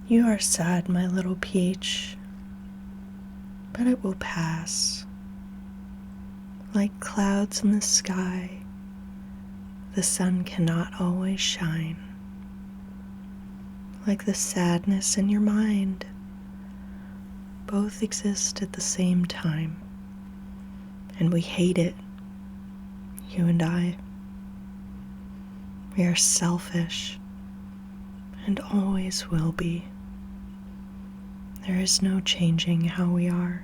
You are sad, my little peach, but it will pass. Like clouds in the sky, the sun cannot always shine. Like the sadness in your mind, both exist at the same time, and we hate it, you and I. We are selfish, and always will be. There is no changing how we are.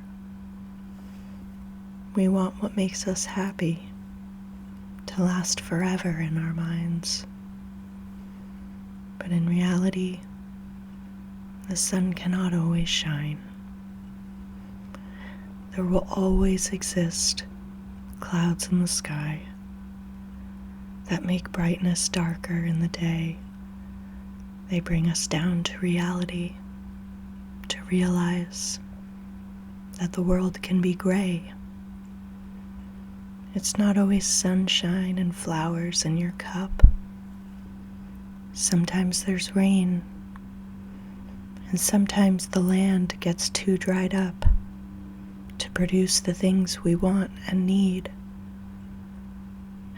We want what makes us happy to last forever in our minds. But in reality, the sun cannot always shine. There will always exist clouds in the sky that make brightness darker in the day. They bring us down to reality, to realize that the world can be gray. It's not always sunshine and flowers in your cup. Sometimes there's rain, and sometimes the land gets too dried up to produce the things we want and need.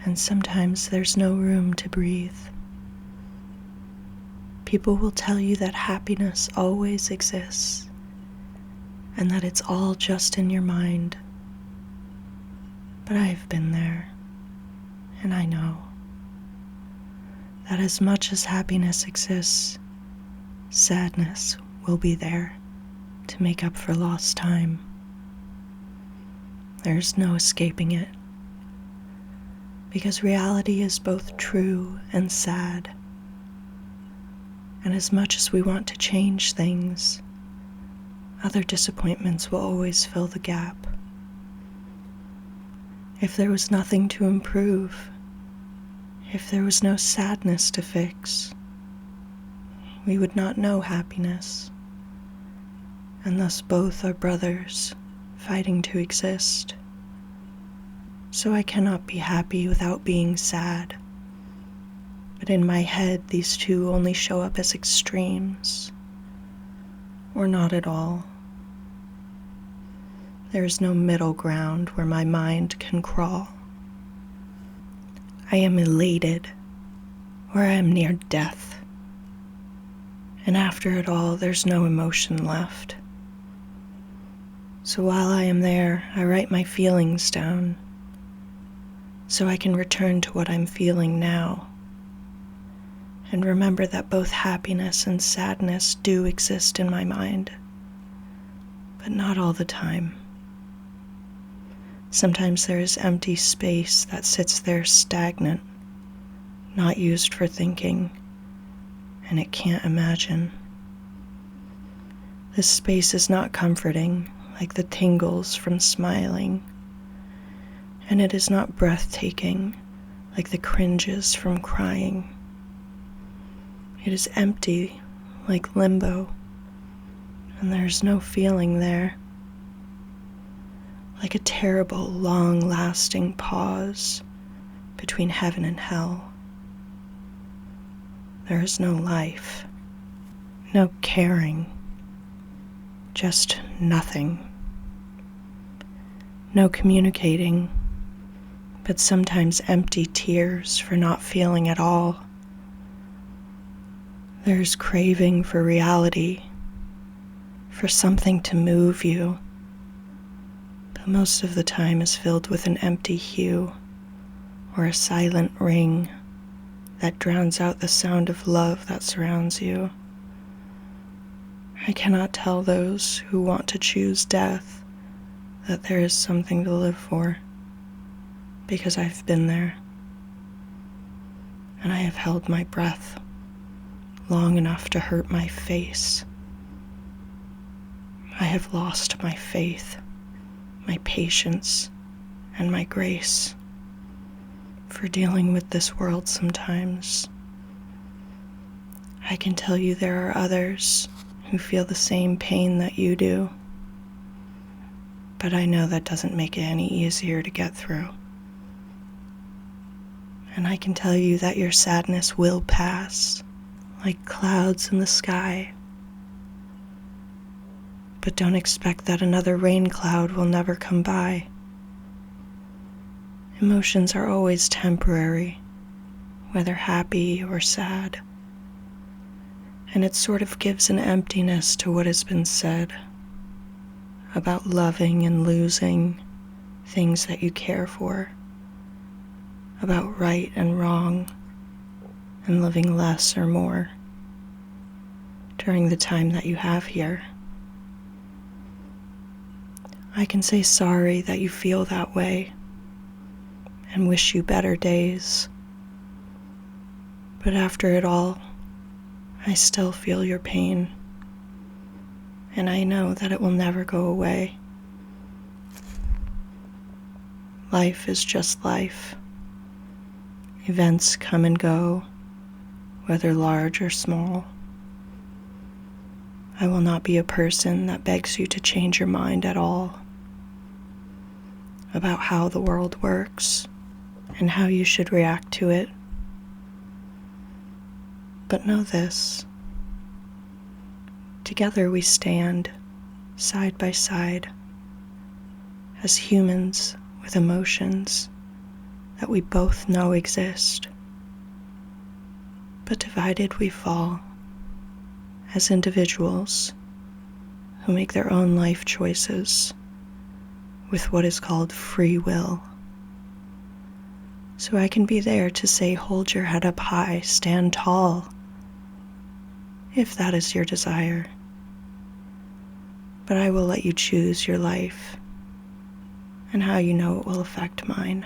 And sometimes there's no room to breathe. People will tell you that happiness always exists and that it's all just in your mind. But I've been there, and I know that as much as happiness exists, sadness will be there to make up for lost time. There's no escaping it, because reality is both true and sad. And as much as we want to change things, other disappointments will always fill the gap. If there was nothing to improve, if there was no sadness to fix, we would not know happiness, and thus both are brothers fighting to exist. So I cannot be happy without being sad, but in my head these two only show up as extremes, or not at all. There is no middle ground where my mind can crawl. I am elated, or I am near death. And after it all, there's no emotion left. So while I am there, I write my feelings down, so I can return to what I'm feeling now, and remember that both happiness and sadness do exist in my mind, but not all the time. Sometimes there is empty space that sits there stagnant, not used for thinking, and it can't imagine. This space is not comforting, like the tingles from smiling, and it is not breathtaking, like the cringes from crying. It is empty, like limbo, and there is no feeling there. Like a terrible, long-lasting pause between heaven and hell. There is no life, no caring, just nothing. No communicating, but sometimes empty tears for not feeling at all. There's craving for reality, for something to move you, but most of the time is filled with an empty hue or a silent ring that drowns out the sound of love that surrounds you. I cannot tell those who want to choose death that there is something to live for, because I've been there, and I have held my breath long enough to hurt my face. I have lost my faith, my patience, and my grace for dealing with this world sometimes. I can tell you there are others who feel the same pain that you do, but I know that doesn't make it any easier to get through. And I can tell you that your sadness will pass, like clouds in the sky, but don't expect that another rain cloud will never come by. Emotions are always temporary, whether happy or sad, and it sort of gives an emptiness to what has been said about loving and losing things that you care for, about right and wrong, and living less or more during the time that you have here. I can say sorry that you feel that way and wish you better days. But after it all, I still feel your pain, and I know that it will never go away. Life is just life. Events come and go, whether large or small. I will not be a person that begs you to change your mind at all about how the world works and how you should react to it. But know this: together we stand, side by side, as humans with emotions that we both know exist. But divided we fall, as individuals who make their own life choices with what is called free will. So I can be there to say, hold your head up high, stand tall, if that is your desire. But I will let you choose your life and how you know it will affect mine.